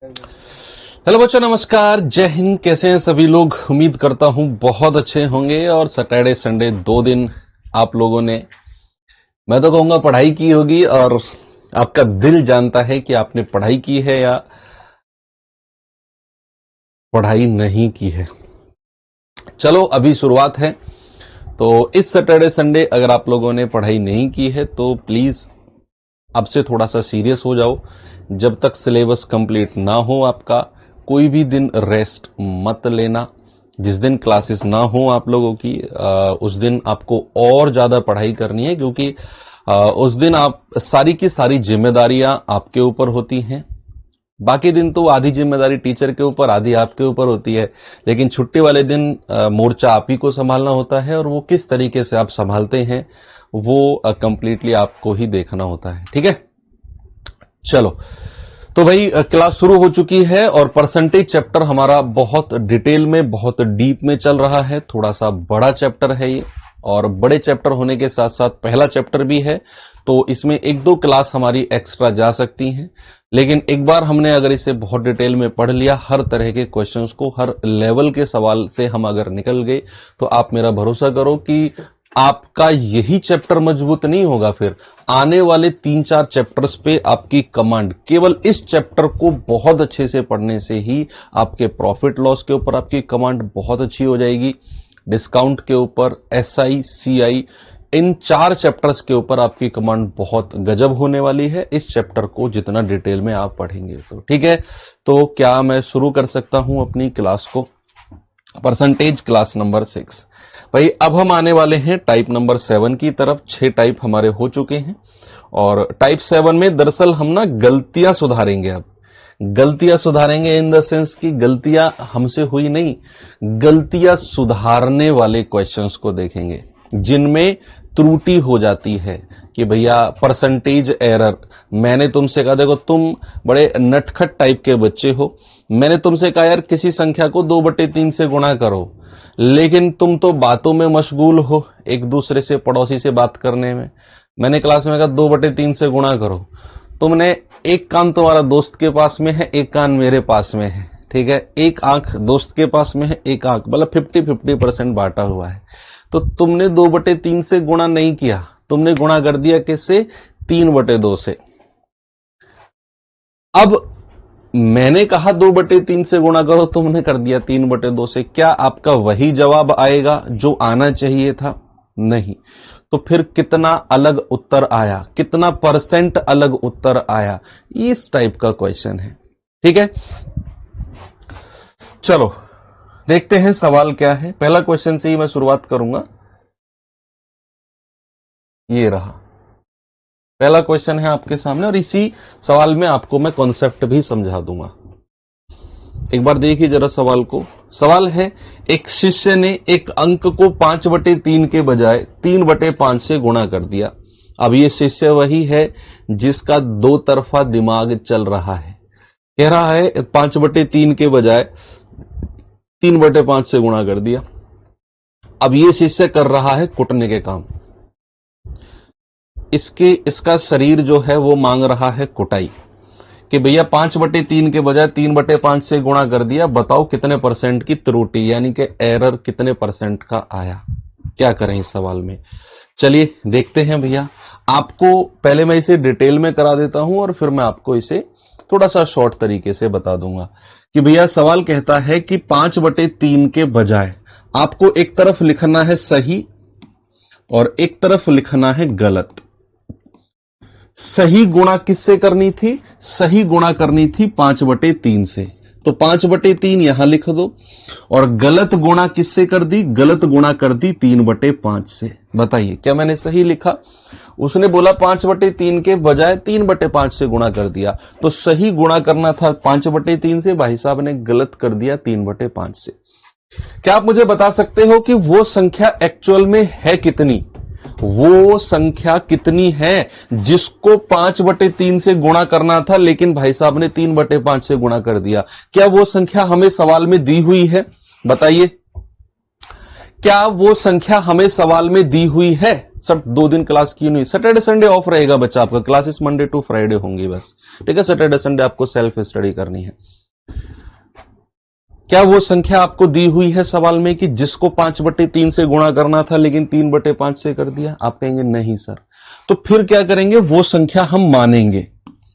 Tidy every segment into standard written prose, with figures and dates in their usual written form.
Hello बच्चों, नमस्कार, जय हिंद। कैसे हैं सभी लोग? उम्मीद करता हूं बहुत अच्छे होंगे। और सैटरडे संडे 2 दिन आप लोगों ने, मैं तो कहूंगा, पढ़ाई की होगी। और आपका दिल जानता है कि आपने पढ़ाई की है या पढ़ाई नहीं की है। चलो, अभी शुरुआत है। तो इस सैटरडे संडे अगर आप लोगों ने पढ़ाई नहीं की है तो प्लीज अब से थोड़ा सा सीरियस हो जाओ। जब तक सिलेबस कंप्लीट ना हो आपका, कोई भी दिन रेस्ट मत लेना। जिस दिन क्लासेस ना हो आप लोगों की, उस दिन आपको और ज्यादा पढ़ाई करनी है, क्योंकि उस दिन आप सारी की सारी जिम्मेदारियां आपके ऊपर होती हैं। बाकी दिन तो आधी जिम्मेदारी टीचर के ऊपर, आधी आपके ऊपर होती है। लेकिन छुट्टी वाले दिन मोर्चा आप ही को संभालना होता है, और वो किस तरीके से आप संभालते हैं वो कंप्लीटली आपको ही देखना होता है। ठीक है, चलो। तो भाई, क्लास शुरू हो चुकी है और परसेंटेज चैप्टर हमारा बहुत डिटेल में, बहुत डीप में चल रहा है। थोड़ा सा बड़ा चैप्टर है ये, और बड़े चैप्टर होने के साथ साथ पहला चैप्टर भी है, तो इसमें एक दो क्लास हमारी एक्स्ट्रा जा सकती हैं। लेकिन एक बार हमने अगर इसे बहुत डिटेल में पढ़ लिया, हर तरह के क्वेश्चंस को, हर लेवल के सवाल से हम अगर निकल गए, तो आप मेरा भरोसा करो कि आपका यही चैप्टर मजबूत नहीं होगा, फिर आने वाले 3-4 चैप्टर्स पे आपकी कमांड, केवल इस चैप्टर को बहुत अच्छे से पढ़ने से ही आपके प्रॉफिट लॉस के ऊपर आपकी कमांड बहुत अच्छी हो जाएगी। डिस्काउंट के ऊपर, एसआई, सीआई, इन 4 चैप्टर्स के ऊपर आपकी कमांड बहुत गजब होने वाली है, इस चैप्टर को जितना डिटेल में आप पढ़ेंगे तो। ठीक है, तो क्या मैं शुरू कर सकता हूं अपनी क्लास को? Percentage class number 6। भाई, अब हम आने वाले हैं टाइप नंबर 7 की तरफ। 6 टाइप हमारे हो चुके हैं, और टाइप 7 में दरअसल हम ना गलतियां सुधारेंगे। अब गलतियां सुधारेंगे इन द सेंस की गलतियां हमसे हुई नहीं, गलतियां सुधारने वाले क्वेश्चंस को देखेंगे जिनमें त्रुटि हो जाती है कि भैया परसेंटेज एरर। मैंने तुमसे कहा, देखो तुम बड़े नटखट टाइप के बच्चे हो, मैंने तुमसे कहा यार किसी संख्या को 2/3 से गुणा करो, लेकिन तुम तो बातों में मशगूल हो, एक दूसरे से, पड़ोसी से बात करने में। मैंने क्लास में कहा 2/3 से गुणा करो, तुमने एक कान तुम्हारा दोस्त के पास में है, एक कान मेरे पास में है। ठीक है, एक आंख दोस्त के पास में है, एक आंख, मतलब 50-50% बांटा हुआ है। तो तुमने 2/3 से गुणा नहीं किया, तुमने गुणा कर दिया किससे? 3/2 से। अब मैंने कहा 2/3 से गुणा करो, तुमने कर दिया 3/2 से। क्या आपका वही जवाब आएगा जो आना चाहिए था? नहीं। तो फिर कितना अलग उत्तर आया, कितना परसेंट अलग उत्तर आया, इस टाइप का क्वेश्चन है। ठीक है, चलो देखते हैं सवाल क्या है। पहला क्वेश्चन से ही मैं शुरुआत करूंगा। ये रहा पहला क्वेश्चन है आपके सामने, और इसी सवाल में आपको मैं कॉन्सेप्ट भी समझा दूंगा। एक बार देखिए जरा सवाल को। सवाल है, एक शिष्य ने एक अंक को 5/3 के बजाय 3/5 से गुणा कर दिया। अब ये शिष्य वही है जिसका दो तरफा दिमाग चल रहा है। कह रहा है 5/3 के बजाय 3/5 से गुणा कर दिया। अब ये शिष्य कर रहा है कुटने के काम। इसका शरीर जो है वो मांग रहा है कुटाई, कि भैया 5/3 के बजाय 3/5 से गुणा कर दिया, बताओ कितने परसेंट की त्रुटि, यानी कि एरर कितने परसेंट का आया। क्या करें इस सवाल में? चलिए देखते हैं भैया। आपको पहले मैं इसे डिटेल में करा देता हूं, और फिर मैं आपको इसे थोड़ा सा शॉर्ट तरीके से बता दूंगा कि भैया सवाल कहता है कि 5/3 के बजाय आपको एक तरफ लिखना है सही और एक तरफ लिखना है गलत। सही गुणा किससे करनी थी? सही गुणा करनी थी 5/3 से, तो 5/3 यहां लिख दो। और गलत गुणा किससे कर दी? गलत गुणा कर दी 3/5 से। बताइए क्या मैंने सही लिखा? उसने बोला 5/3 के बजाय 3/5 से गुणा कर दिया, तो सही गुणा करना था 5/3 से, भाई साहब ने गलत कर दिया 3/5 से। क्या आप मुझे बता सकते हो कि वो संख्या एक्चुअल में है कितनी? वो संख्या कितनी है जिसको 5/3 से गुणा करना था, लेकिन भाई साहब ने 3/5 से गुणा कर दिया? क्या वो संख्या हमें सवाल में दी हुई है? बताइए, क्या वो संख्या हमें सवाल में दी हुई है? सर 2 दिन क्लास क्यों नहीं? सैटरडे संडे ऑफ रहेगा बच्चा आपका, क्लासेस मंडे टू फ्राइडे होंगी बस, ठीक है। सैटरडे संडे आपको सेल्फ स्टडी करनी है। क्या वो संख्या आपको दी हुई है सवाल में कि जिसको 5/3 से गुणा करना था लेकिन 3/5 से कर दिया? आप कहेंगे नहीं सर। तो फिर क्या करेंगे, वो संख्या हम मानेंगे।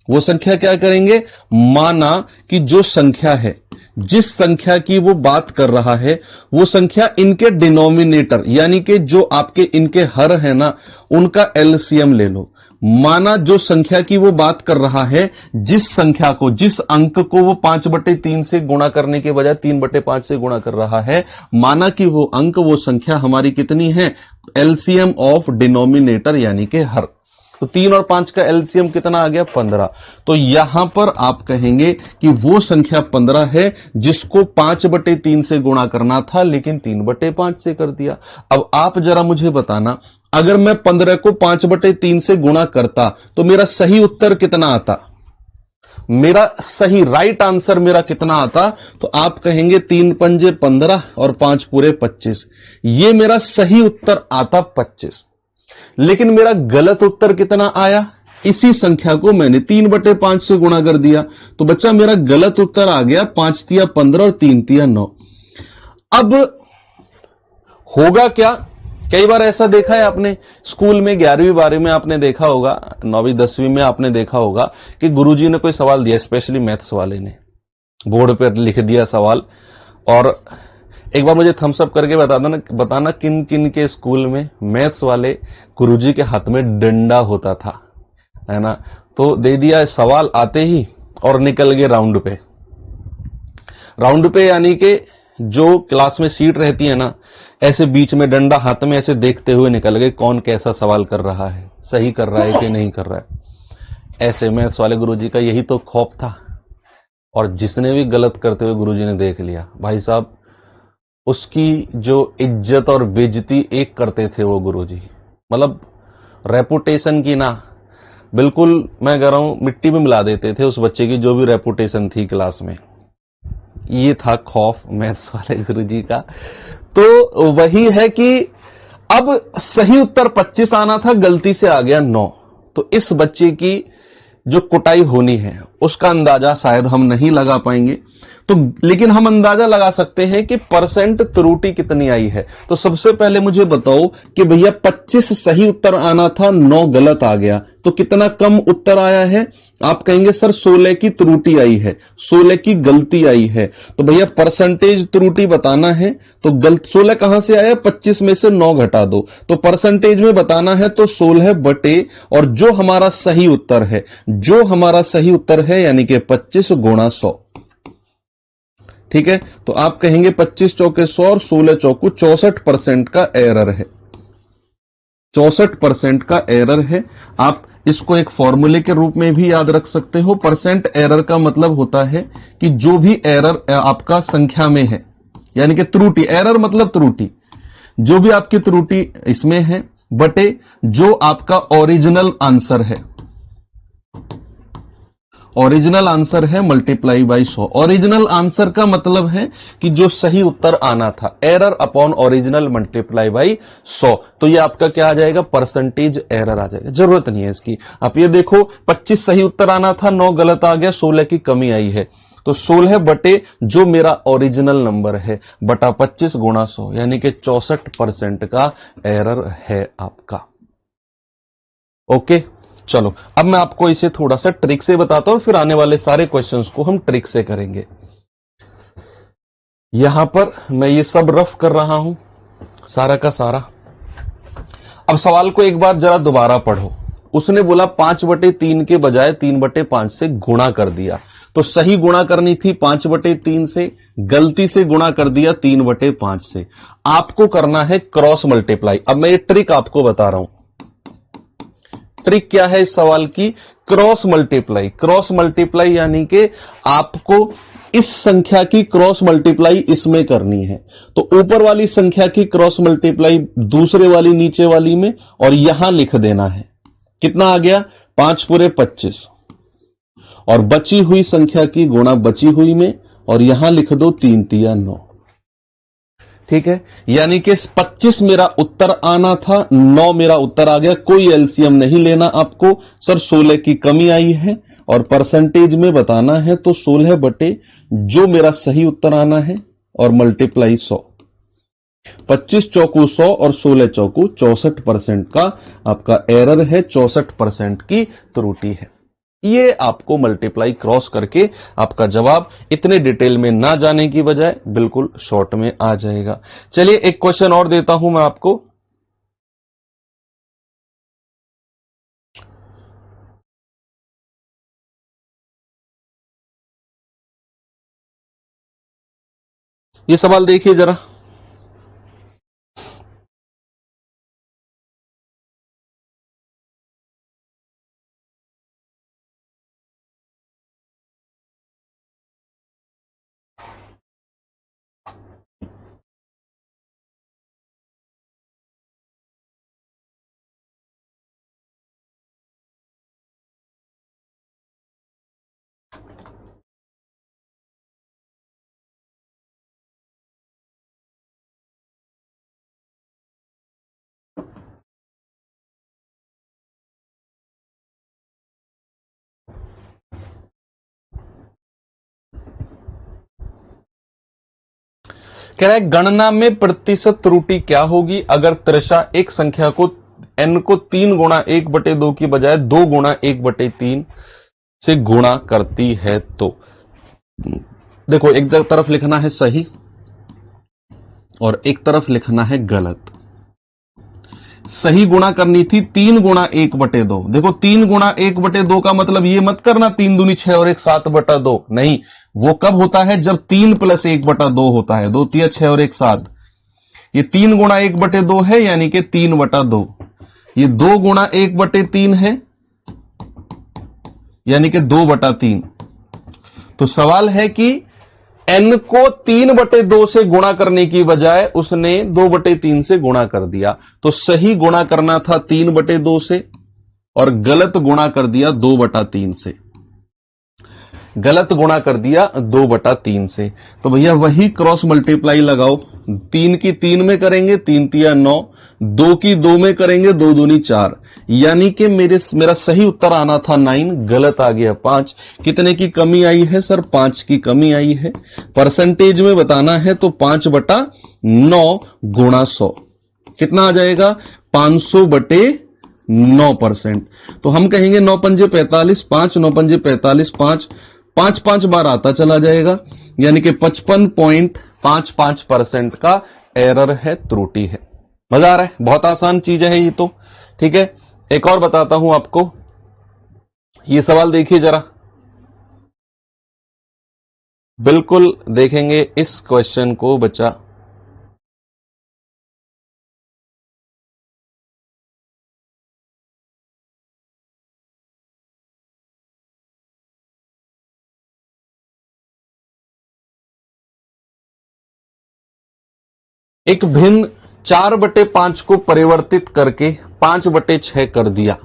वो संख्या क्या करेंगे, माना कि जो संख्या है, जिस संख्या की वो बात कर रहा है, वो संख्या इनके डिनोमिनेटर यानी कि जो आपके इनके हर है ना, उनका एलसीएम ले लो। माना जो संख्या की वो बात कर रहा है, जिस संख्या को, जिस अंक को वो 5/3 से गुणा करने के बजाय 3/5 से गुणा कर रहा है, माना कि वो अंक, वो संख्या हमारी कितनी है, एलसीएम ऑफ डिनोमिनेटर यानी कि हर। तो 3 और 5 का एलसीएम कितना आ गया, 15। तो यहां पर आप कहेंगे कि वो संख्या 15 है जिसको 5/3 से गुणा करना था लेकिन 3/5 से कर दिया। अब आप जरा मुझे बताना, अगर मैं 15 को 5/3 से गुणा करता तो मेरा सही उत्तर कितना आता? मेरा सही राइट आंसर मेरा कितना आता? तो आप कहेंगे 3 पंजे 15 और 5 पूरे 25। ये मेरा सही उत्तर आता 25। लेकिन मेरा गलत उत्तर कितना आया? इसी संख्या को मैंने 3/5 से गुणा कर दिया, तो बच्चा मेरा गलत उत्तर आ गया 5 तिया 15 और 3 तिया 9। अब होगा क्या, कई बार ऐसा देखा है आपने, स्कूल में 11वीं 12वीं में आपने देखा होगा, 9वीं 10वीं में आपने देखा होगा कि गुरुजी ने कोई सवाल दिया, स्पेशली मैथ्स वाले ने बोर्ड पर लिख दिया सवाल, और एक बार मुझे थम्स अप करके बताना किन किन के स्कूल में मैथ्स वाले गुरुजी के हाथ में डंडा होता था, है ना। तो दे दिया सवाल आते ही और निकल गए राउंड पे। राउंड पे यानी कि जो क्लास में सीट रहती है ना, ऐसे बीच में डंडा हाथ में ऐसे देखते हुए निकल गए कौन कैसा सवाल कर रहा है, सही कर रहा है कि नहीं कर रहा है। ऐसे मैथ्स वाले गुरुजी का यही तो खौफ था। और जिसने भी गलत करते हुए गुरुजी ने देख लिया, भाई साहब उसकी जो इज्जत और बेइज्जती एक करते थे वो गुरुजी, मतलब रेपुटेशन की ना, बिल्कुल मैं कह रहा हूं मिट्टी में मिला देते थे उस बच्चे की जो भी रेपुटेशन थी क्लास में। ये था खौफ मैथ्स वाले गुरुजी का। तो वही है कि अब सही उत्तर 25 आना था, गलती से आ गया 9। तो इस बच्चे की जो कुटाई होनी है उसका अंदाजा शायद हम नहीं लगा पाएंगे, तो लेकिन हम अंदाजा लगा सकते हैं कि परसेंट त्रुटि कितनी आई है। तो सबसे पहले मुझे बताओ कि भैया 25 सही उत्तर आना था, 9 गलत आ गया, तो कितना कम उत्तर आया है? आप कहेंगे सर 16 की त्रुटि आई है, 16 की गलती आई है। तो भैया परसेंटेज त्रुटि बताना है, तो 16 कहां से आया? 25 में से 9 घटा दो, तो परसेंटेज में बताना है तो 16 बटे, और जो हमारा सही उत्तर है, जो हमारा सही उत्तर है यानी कि 25 गुणा 100, ठीक है। तो आप कहेंगे 25 चौके 100 और 16 चौकू 64% का एरर है, 64% का एरर है। आप इसको एक फॉर्मूले के रूप में भी याद रख सकते हो। परसेंट एरर का मतलब होता है कि जो भी एरर आपका संख्या में है, यानी कि त्रुटि, एरर मतलब त्रुटि, जो भी आपकी त्रुटि इसमें है बटे जो आपका ओरिजिनल आंसर है, ओरिजिनल आंसर है मल्टीप्लाई बाई 100। ओरिजिनल आंसर का मतलब है कि जो सही उत्तर आना था, error upon original multiply by 100। तो ये आपका क्या आ जाएगा? परसेंटेज एरर आ जाएगा, जरूरत नहीं है इसकी। आप ये देखो 25 सही उत्तर आना था, 9 गलत आ गया, 16 की कमी आई है, तो 16 बटे जो मेरा ओरिजिनल नंबर है बटा 25 गुणा 100, यानी कि 64% का एरर है आपका। ओके, चलो अब मैं आपको इसे थोड़ा सा ट्रिक से बताता हूं, फिर आने वाले सारे क्वेश्चंस को हम ट्रिक से करेंगे। यहां पर मैं ये सब रफ कर रहा हूं सारा का सारा। अब सवाल को एक बार जरा दोबारा पढ़ो। उसने बोला 5/3 के बजाय 3/5 से गुणा कर दिया, तो सही गुणा करनी थी 5/3 से, गलती से गुणा कर दिया 3/5 से। आपको करना है क्रॉस मल्टीप्लाई। अब मैं ये ट्रिक आपको बता रहा हूं। ट्रिक क्या है इस सवाल की? Cross multiply. क्रॉस मल्टीप्लाई यानी कि आपको इस संख्या की क्रॉस मल्टीप्लाई इसमें करनी है, तो ऊपर वाली संख्या की क्रॉस मल्टीप्लाई दूसरे वाली नीचे वाली में, और यहां लिख देना है। कितना आ गया? 5 पूरे 25, और बची हुई संख्या की गुणा बची हुई में, और यहां लिख दो 3 तिया 9। ठीक है, यानी कि 25 मेरा उत्तर आना था, 9 मेरा उत्तर आ गया। कोई एलसीएम नहीं लेना आपको। सर 16 की कमी आई है और परसेंटेज में बताना है तो 16 बटे जो मेरा सही उत्तर आना है और मल्टीप्लाई 100। 25 चौकू 100 और 16 चौकू 64% का आपका एरर है, 64% की त्रुटि है। ये आपको मल्टीप्लाई क्रॉस करके आपका जवाब इतने डिटेल में ना जाने की बजाय बिल्कुल शॉर्ट में आ जाएगा। चलिए एक क्वेश्चन और देता हूं मैं आपको। ये सवाल देखिए जरा। कह रहा है गणना में प्रतिशत त्रुटि क्या होगी अगर त्रिशा एक संख्या को n को 3 गुणा 1/2 की बजाय 2 गुणा 1/3 से गुणा करती है। तो देखो, एक तरफ लिखना है सही और एक तरफ लिखना है गलत। सही गुणा करनी थी 3 गुणा 1/2। देखो 3 गुणा 1/2 का मतलब ये मत करना 3 दूनी 6 और 1 7/2, नहीं, वो कब होता है जब 3 + 1/2 होता है। 2 3 6 और 1 7। ये 3 गुणा 1/2 है यानी कि 3/2। ये 2 गुणा 1/3 है यानी कि 2/3। तो सवाल है कि n को 3/2 से गुणा करने की बजाय उसने 2/3 से गुणा कर दिया। तो सही गुणा करना था 3/2 से और गलत गुणा कर दिया 2/3 से। गलत गुणा कर दिया 2/3 से। तो भैया वही क्रॉस मल्टीप्लाई लगाओ। 3 की 3 में करेंगे 3 तिया 9, 2 की 2 में करेंगे 2 दूनी 4, यानी कि मेरा सही उत्तर आना था 9, गलत आ गया 5। कितने की कमी आई है सर? 5 की कमी आई है। परसेंटेज में बताना है तो 5/9 गुणा 100 कितना आ जाएगा? 500/9%। तो हम कहेंगे 9 पंजे 45, 5 9 पंजे 45, 5 5 बार आता चला जाएगा, यानी कि 55.55% का एरर है, त्रुटि है। मजा आ रहा है? बहुत आसान चीज है ये तो। ठीक है, एक और बताता हूं आपको। ये सवाल देखिए जरा, बिल्कुल देखेंगे इस क्वेश्चन को बच्चा। एक भिन्न 4/5 को परिवर्तित करके 5/6 कर दिया।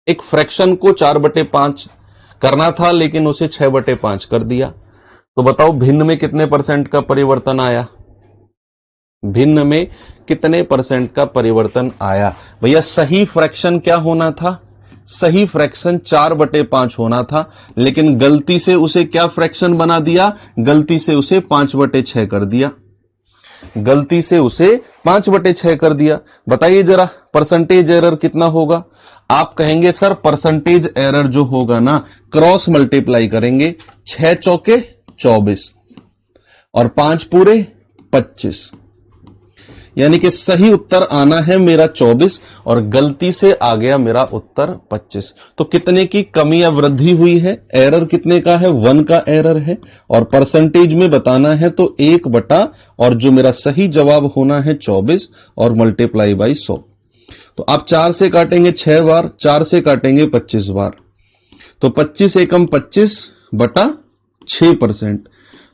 एक फ्रैक्शन को 4/5 करना था लेकिन उसे 6/5 कर दिया। तो बताओ भिन्न में कितने % का परिवर्तन आया? भिन्न में कितने % का परिवर्तन आया? भैया सही फ्रैक्शन क्या होना था? सही फ्रैक्शन 4/5 होना था, लेकिन गलती से उसे क्या फ्रैक्शन बना दिया? गलती से उसे 5/6 कर दिया। गलती से उसे 5/6 कर दिया। बताइए जरा परसेंटेज एरर कितना होगा? आप कहेंगे सर परसेंटेज एरर जो होगा ना, क्रॉस मल्टीप्लाई करेंगे। 6 चौके 24 और 5 पूरे 25, यानी कि सही उत्तर आना है मेरा 24 और गलती से आ गया मेरा उत्तर 25। तो कितने की कमी या वृद्धि हुई है? एरर कितने का है? 1 का एरर है। और परसेंटेज में बताना है तो 1 बटा और जो मेरा सही जवाब होना है 24 और मल्टीप्लाई बाई 100। तो आप 4 से काटेंगे 6 बार, 4 से काटेंगे 25 बार, तो 25 एकम 25 बटा 6%।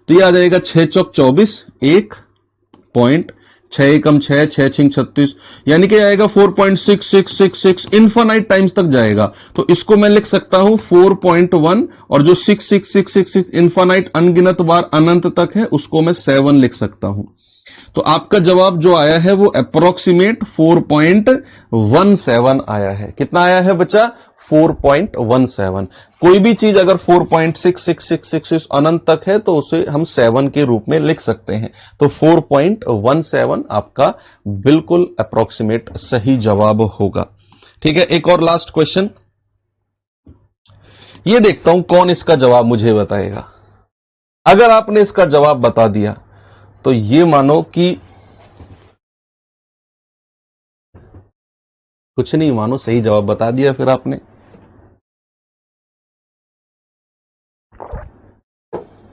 तो ये आ जाएगा 6 चौक 24, 1.6 एकम 6, 6 छिंग 36, यानी कि आएगा 4.6666 इन्फानाइट टाइम्स तक जाएगा। तो इसको मैं लिख सकता हूं 4.1 और जो 66666 इन्फानाइट अनगिनत बार अनंत तक है उसको मैं 7 लिख सकता हूं। तो आपका जवाब जो आया है वो अप्रोक्सीमेट 4.17 आया है। कितना आया है बच्चा? 4.17। कोई भी चीज अगर 4.6666 अनंत तक है तो उसे हम 7 के रूप में लिख सकते हैं। तो 4.17 आपका बिल्कुल अप्रोक्सीमेट सही जवाब होगा। ठीक है, एक और लास्ट क्वेश्चन, ये देखता हूं कौन इसका जवाब मुझे बताएगा। अगर आपने इसका जवाब बता दिया तो ये मानो कि कुछ नहीं, मानो सही जवाब बता दिया फिर आपने।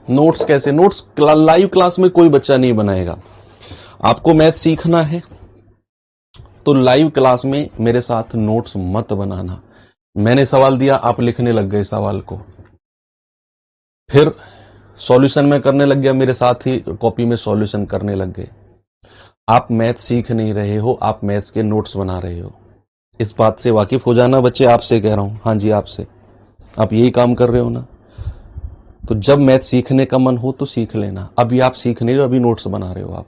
नोट्स कैसे? नोट्स लाइव क्लास में कोई बच्चा नहीं बनाएगा। आपको मैथ सीखना है तो लाइव क्लास में मेरे साथ नोट्स मत बनाना। मैंने सवाल दिया, आप लिखने लग गए सवाल को, फिर सॉल्यूशन में करने लग गया, मेरे साथ ही कॉपी में सॉल्यूशन करने लग गए। आप मैथ सीख नहीं रहे हो, आप मैथ्स के नोट्स बना रहे हो। इस बात से वाकिफ हो जाना बच्चे, आपसे कह रहा हूं। हां जी, आपसे। आप यही काम कर रहे हो ना? तो जब मैथ सीखने का मन हो तो सीख लेना। अभी आप सीख नहीं रहे हो, अभी नोट्स बना रहे हो।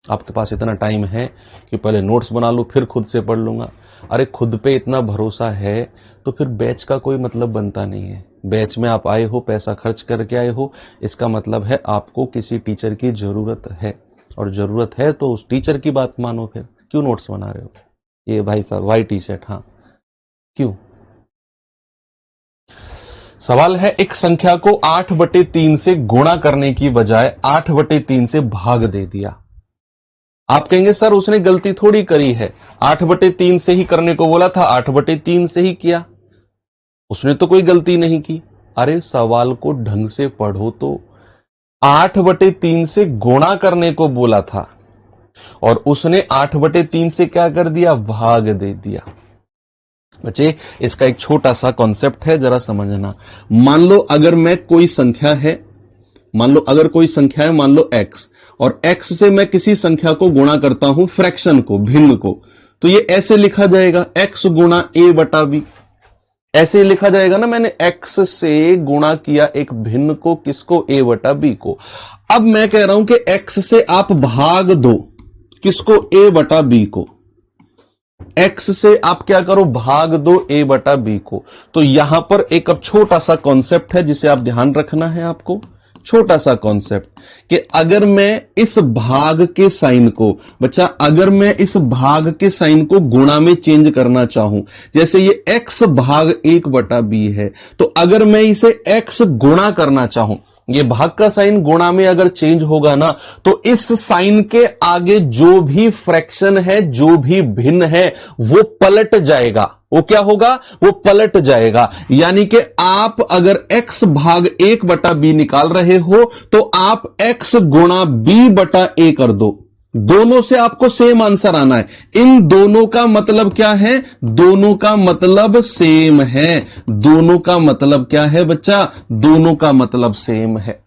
आपके पास इतना टाइम है कि पहले नोट्स बना लो, फिर खुद से पढ़ लूंगा। अरे खुद पे इतना भरोसा है तो फिर बैच का कोई मतलब बनता नहीं है। बैच में आप आए हो, पैसा खर्च करके आए हो, इसका मतलब है आपको किसी टीचर की जरूरत है, और जरूरत है तो उस टीचर की बात मानो। फिर क्यों नोट्स बना रहे हो? ये भाई साहब वाइट टी शर्ट, हाँ क्यों? सवाल है, एक संख्या को 8/3 से गुणा करने की बजाय 8/3 से भाग दे दिया। आप कहेंगे सर उसने गलती थोड़ी करी है, 8/3 से ही करने को बोला था, 8/3 से ही किया, उसने तो कोई गलती नहीं की। अरे सवाल को ढंग से पढ़ो तो 8/3 से गुणा करने को बोला था और उसने 8/3 से क्या कर दिया? भाग दे दिया। बच्चे इसका एक छोटा सा कॉन्सेप्ट है, जरा समझना। मान लो अगर मैं कोई संख्या है, मान लो अगर कोई संख्या है, मान लो x, और x से मैं किसी संख्या को गुणा करता हूं, फ्रैक्शन को, भिन्न को, तो ये ऐसे लिखा जाएगा x गुणा a/b। ऐसे ही लिखा जाएगा ना। मैंने x से गुणा किया एक भिन्न को, किसको? a/b को। अब मैं कह रहा हूं कि x से आप भाग दो, किसको? a/b को। x से आप क्या करो? भाग दो a/b को। तो यहां पर एक अब छोटा सा कॉन्सेप्ट है जिसे आप ध्यान रखना है आपको। छोटा सा कॉन्सेप्ट कि अगर मैं इस भाग के साइन को, बच्चा अगर मैं इस भाग के साइन को गुणा में चेंज करना चाहूं, जैसे ये x भाग 1/b है, तो अगर मैं इसे x गुणा करना चाहूं, ये भाग का साइन गुणा में अगर चेंज होगा ना, तो इस साइन के आगे जो भी फ्रैक्शन है, जो भी भिन्न है, वो पलट जाएगा। वो क्या होगा? वो पलट जाएगा। यानी कि आप अगर x भाग 1/b निकाल रहे हो तो आप x गुणा b/a कर दो। दोनों से आपको सेम आंसर आना है। इन दोनों का मतलब क्या है? दोनों का मतलब सेम है। दोनों का मतलब क्या है बच्चा? दोनों का मतलब सेम है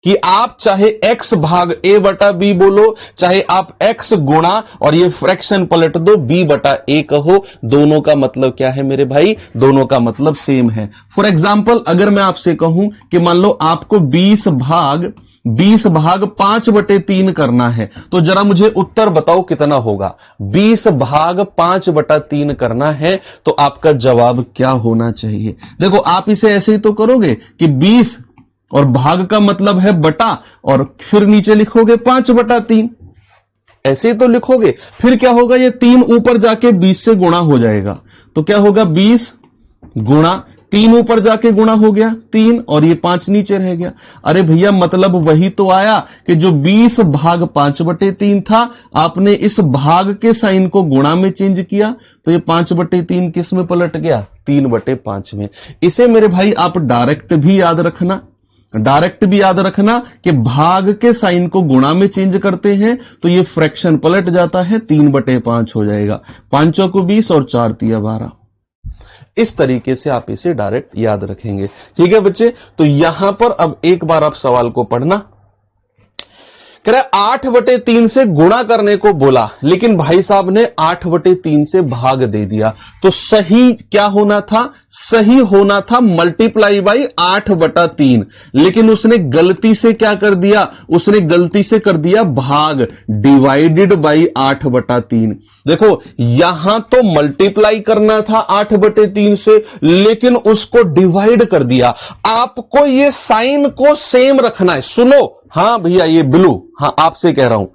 कि आप चाहे x भाग a/b बोलो, चाहे आप x गुणा और ये फ्रैक्शन पलट दो b/a कहो, दोनों का मतलब क्या है मेरे भाई? दोनों का मतलब सेम है। फॉर एग्जाम्पल अगर मैं आपसे कहूं कि मान लो आपको 20 भाग 5/3 करना है, तो जरा मुझे उत्तर बताओ कितना होगा? 20 भाग 5/3 करना है तो आपका जवाब क्या होना चाहिए? देखो आप इसे ऐसे ही तो करोगे कि 20 और भाग का मतलब है बटा, और फिर नीचे लिखोगे 5/3, ऐसे ही तो लिखोगे। फिर क्या होगा? ये 3 ऊपर जाके 20 से गुणा हो जाएगा, तो क्या होगा? 20 गुणा 3 ऊपर जाके गुणा हो गया 3, और ये 5 नीचे रह गया। अरे भैया मतलब वही तो आया कि जो 20 भाग 5/3 था, आपने इस भाग के साइन को गुणा में चेंज किया, तो ये 5/3 किस में पलट गया? 3/5 में। इसे मेरे भाई आप डायरेक्ट भी याद रखना, डायरेक्ट भी याद रखना कि भाग के साइन को गुणा में चेंज करते हैं तो ये फ्रैक्शन पलट जाता है, 3/5 हो जाएगा। 5 को 20 और 4 तिया 12। इस तरीके से आप इसे डायरेक्ट याद रखेंगे। ठीक है बच्चे, तो यहां पर अब एक बार आप सवाल को पढ़ना कह रहा है 8/3 से गुणा करने को बोला, लेकिन भाई साहब ने 8/3 से भाग दे दिया। तो सही क्या होना था? सही होना था मल्टीप्लाई बाई 8/3, लेकिन उसने गलती से क्या कर दिया? उसने गलती से कर दिया भाग, डिवाइडेड बाई 8/3। देखो यहां तो मल्टीप्लाई करना था 8/3 से, लेकिन उसको डिवाइड कर दिया। आपको ये साइन को सेम रखना है। सुनो, हां भैया ये ब्लू, हां आपसे कह रहा हूं,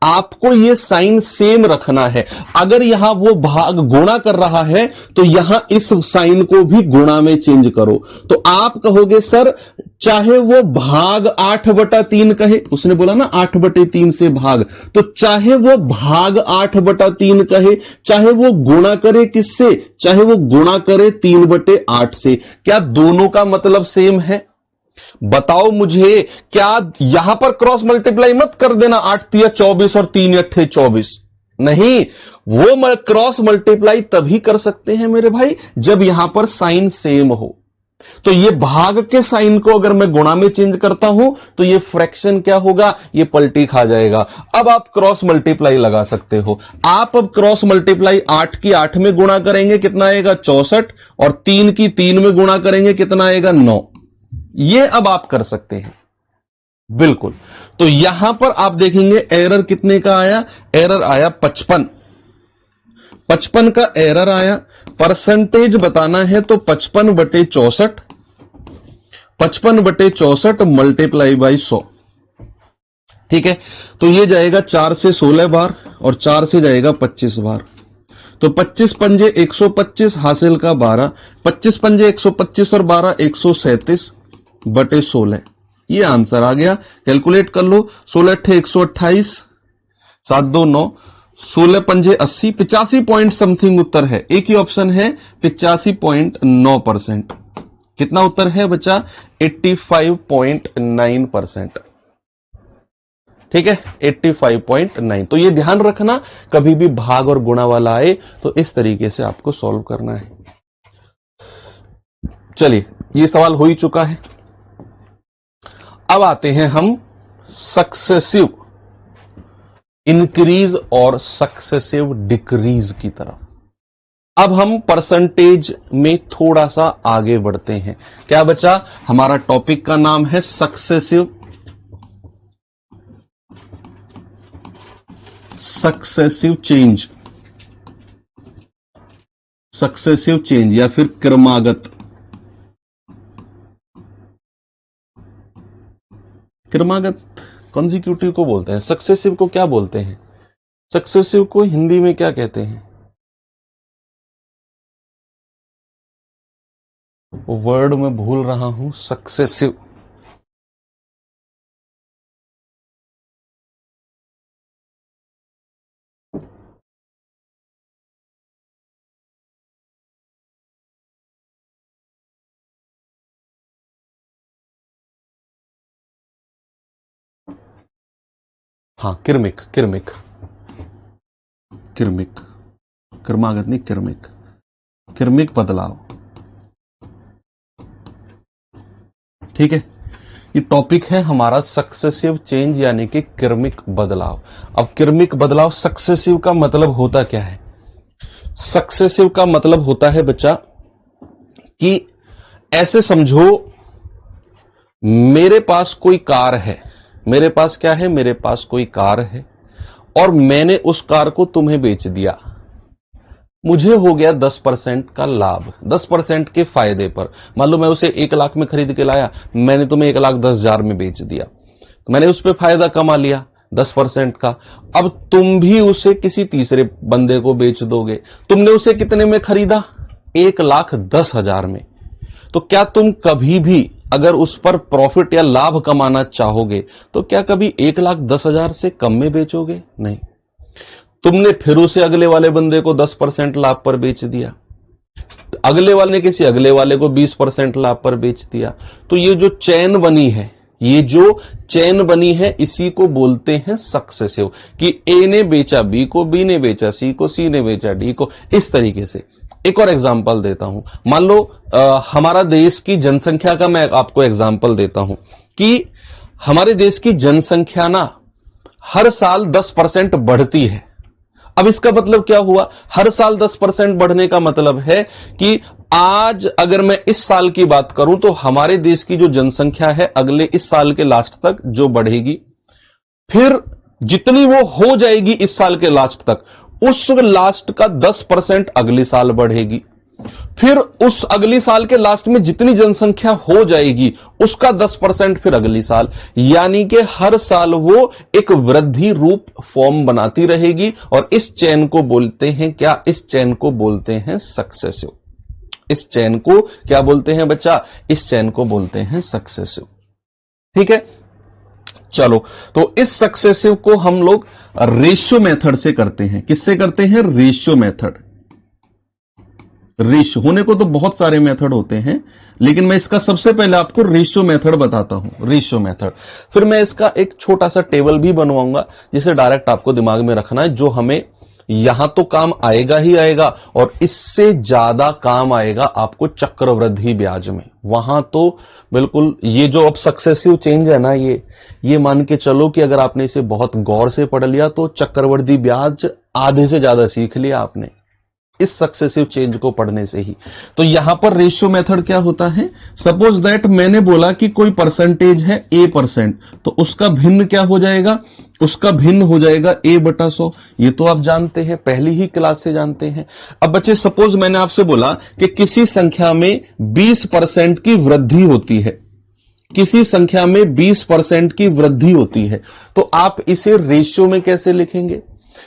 आपको ये साइन सेम रखना है। अगर यहां वो भाग गुणा कर रहा है तो यहां इस साइन को भी गुणा में चेंज करो। तो आप कहोगे सर चाहे वो भाग 8/3 कहे, उसने बोला ना 8/3 से भाग, तो चाहे वो भाग 8/3 कहे, चाहे वो गुणा करे किससे? चाहे वो गुणा करे 3/8 से, क्या दोनों का मतलब सेम है? बताओ मुझे, क्या यहां पर क्रॉस मल्टीप्लाई मत कर देना, 8 तिया 24 और 3 अट्ठे 24। नहीं, वो क्रॉस मल्टीप्लाई तभी कर सकते हैं मेरे भाई जब यहां पर साइन सेम हो। तो ये भाग के साइन को अगर मैं गुणा में चेंज करता हूं तो ये फ्रैक्शन क्या होगा? ये पलटी खा जाएगा। अब आप क्रॉस मल्टीप्लाई लगा सकते हो। आप अब क्रॉस मल्टीप्लाई 8 की 8 में गुणा करेंगे, कितना आएगा? 64, और 3 की 3 में गुणा करेंगे, कितना आएगा? 9। ये अब आप कर सकते हैं, बिल्कुल। तो यहां पर आप देखेंगे एरर कितने का आया? एरर आया 55। 55 का एरर आया। परसेंटेज बताना है तो 55/64, 55/64 मल्टीप्लाई बाई 100। ठीक है, तो ये जाएगा 4 से 16 बार और 4 से जाएगा 25 बार। तो 25 पंजे 125, हासिल का 12, 25 पंजे 125 और 12 137/16। ये आंसर आ गया। कैलकुलेट कर लो, 16 अट्ठे 128, 7 2 9, 16 पंजे 80, 85 पॉइंट समथिंग उत्तर है। एक ही ऑप्शन है 85.9%। कितना उत्तर है बच्चा? 85.9%। ठीक है, 85.9। तो ये ध्यान रखना, कभी भी भाग और गुणा वाला आए तो इस तरीके से आपको सॉल्व करना है। चलिए, ये सवाल हो ही चुका है। अब आते हैं हम सक्सेसिव इंक्रीज और सक्सेसिव डिक्रीज की तरफ। अब हम परसेंटेज में थोड़ा सा आगे बढ़ते हैं। क्या बच्चा? हमारा टॉपिक का नाम है सक्सेसिव चेंज, सक्सेसिव चेंज या फिर क्रमागत। क्रमागत कॉन्जिक्यूटिव को बोलते हैं, सक्सेसिव को क्या बोलते हैं? सक्सेसिव को हिंदी में क्या कहते हैं? वर्ड में भूल रहा हूं। सक्सेसिव, हाँ किर्मिक, किर्मिक, किर्मिक, क्रमागत नहीं, किर्मिक, किर्मिक बदलाव। ठीक है, ये टॉपिक है हमारा सक्सेसिव चेंज यानी कि क्रमिक बदलाव। अब क्रमिक बदलाव, सक्सेसिव का मतलब होता क्या है? सक्सेसिव का मतलब होता है बच्चा कि ऐसे समझो मेरे पास कोई कार है, मेरे पास क्या है? मेरे पास कोई कार है और मैंने उस कार को तुम्हें बेच दिया। मुझे हो गया 10% का लाभ, 10% के फायदे पर। मान लो मैं उसे 1 लाख में खरीद के लाया, मैंने तुम्हें 1,10,000 में बेच दिया, तो मैंने उस पर फायदा कमा लिया 10% का। अब तुम भी उसे किसी तीसरे बंदे को बेच दोगे। तुमने उसे कितने में खरीदा? 1,10,000 में। तो क्या तुम कभी भी अगर उस पर प्रॉफिट या लाभ कमाना चाहोगे तो क्या कभी 1,10,000 से कम में बेचोगे? नहीं। तुमने फिर उसे अगले वाले बंदे को 10% लाभ पर बेच दिया, अगले वाले ने किसी अगले वाले को 20% लाभ पर बेच दिया। तो ये जो चैन बनी है, ये जो चैन बनी है, इसी को बोलते हैं सक्सेसिव, कि ए ने बेचा बी को, बी ने बेचा सी को, सी ने बेचा डी को, इस तरीके से। एक और एग्जांपल देता हूं। मान लो हमारा देश की जनसंख्या का मैं आपको एग्जांपल देता हूं कि हमारे देश की जनसंख्या ना हर साल 10% बढ़ती है। अब इसका मतलब क्या हुआ? हर साल 10% बढ़ने का मतलब है कि आज अगर मैं इस साल की बात करूं तो हमारे देश की जो जनसंख्या है अगले इस साल के लास्ट तक जो बढ़ेगी, फिर जितनी वो हो जाएगी इस साल के लास्ट तक, उस लास्ट का 10% अगले साल बढ़ेगी, फिर उस अगली साल के लास्ट में जितनी जनसंख्या हो जाएगी उसका 10% फिर अगली साल, यानी कि हर साल वो एक वृद्धि रूप फॉर्म बनाती रहेगी। और इस चेन को बोलते हैं क्या? इस चेन को बोलते हैं सक्सेसिव। इस चेन को क्या बोलते हैं बच्चा? इस चेन को बोलते हैं सक्सेसिव। ठीक है, चलो, तो इस सक्सेसिव को हम लोग रेशियो मेथड से करते हैं। किससे करते हैं? Ratio method. रेशियो होने को तो बहुत सारे मेथड होते हैं, लेकिन मैं इसका सबसे पहले आपको रेशियो मेथड बताता हूं। रेशियो मेथड, फिर मैं इसका एक छोटा सा टेबल भी बनवाऊंगा जिसे डायरेक्ट आपको दिमाग में रखना है, जो हमें यहां तो काम आएगा ही आएगा और इससे ज्यादा काम आएगा आपको चक्रवृद्धि ब्याज में। वहां तो बिल्कुल ये जो अब सक्सेसिव चेंज है ना, ये मान के चलो कि अगर आपने इसे बहुत गौर से पढ़ लिया तो चक्रवृद्धि ब्याज आधे से ज्यादा सीख लिया आपने इस सक्सेसिव चेंज को पढ़ने से ही। तो यहां पर रेशियो मेथड क्या होता है? सपोज दैट मैंने बोला कि कोई परसेंटेज है A%, तो उसका भिन्न क्या हो जाएगा? उसका भिन्न हो जाएगा A/100। ये तो आप जानते हैं, पहली ही क्लास से जानते हैं। अब बच्चे, सपोज मैंने आपसे बोला कि किसी संख्या में 20% की वृद्धि होती है, किसी संख्या में 20% की वृद्धि होती है, तो आप इसे रेशियो में कैसे लिखेंगे?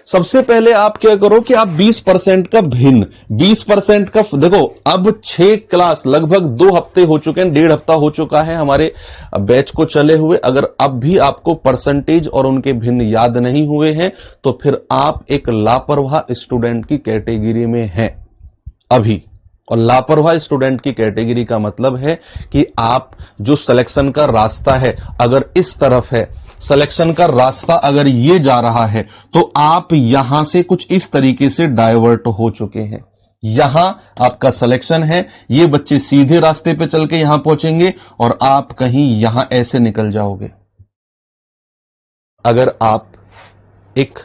सबसे पहले आप क्या करो कि आप 20% का भिन्न, 20% का, देखो अब 6 क्लास लगभग 2 हफ्ते हो चुके हैं, 1.5 हफ्ता हो चुका है हमारे बैच को चले हुए। अगर अब भी आपको परसेंटेज और उनके भिन्न याद नहीं हुए हैं तो फिर आप एक लापरवाह स्टूडेंट की कैटेगरी में हैं अभी। और लापरवाह स्टूडेंट की कैटेगरी का मतलब है कि आप जो सिलेक्शन का रास्ता है अगर इस तरफ है, सिलेक्शन का रास्ता अगर ये जा रहा है, तो आप यहां से कुछ इस तरीके से डाइवर्ट हो चुके हैं। यहां आपका सिलेक्शन है, ये बच्चे सीधे रास्ते पे चल के यहां पहुंचेंगे और आप कहीं यहां ऐसे निकल जाओगे अगर आप एक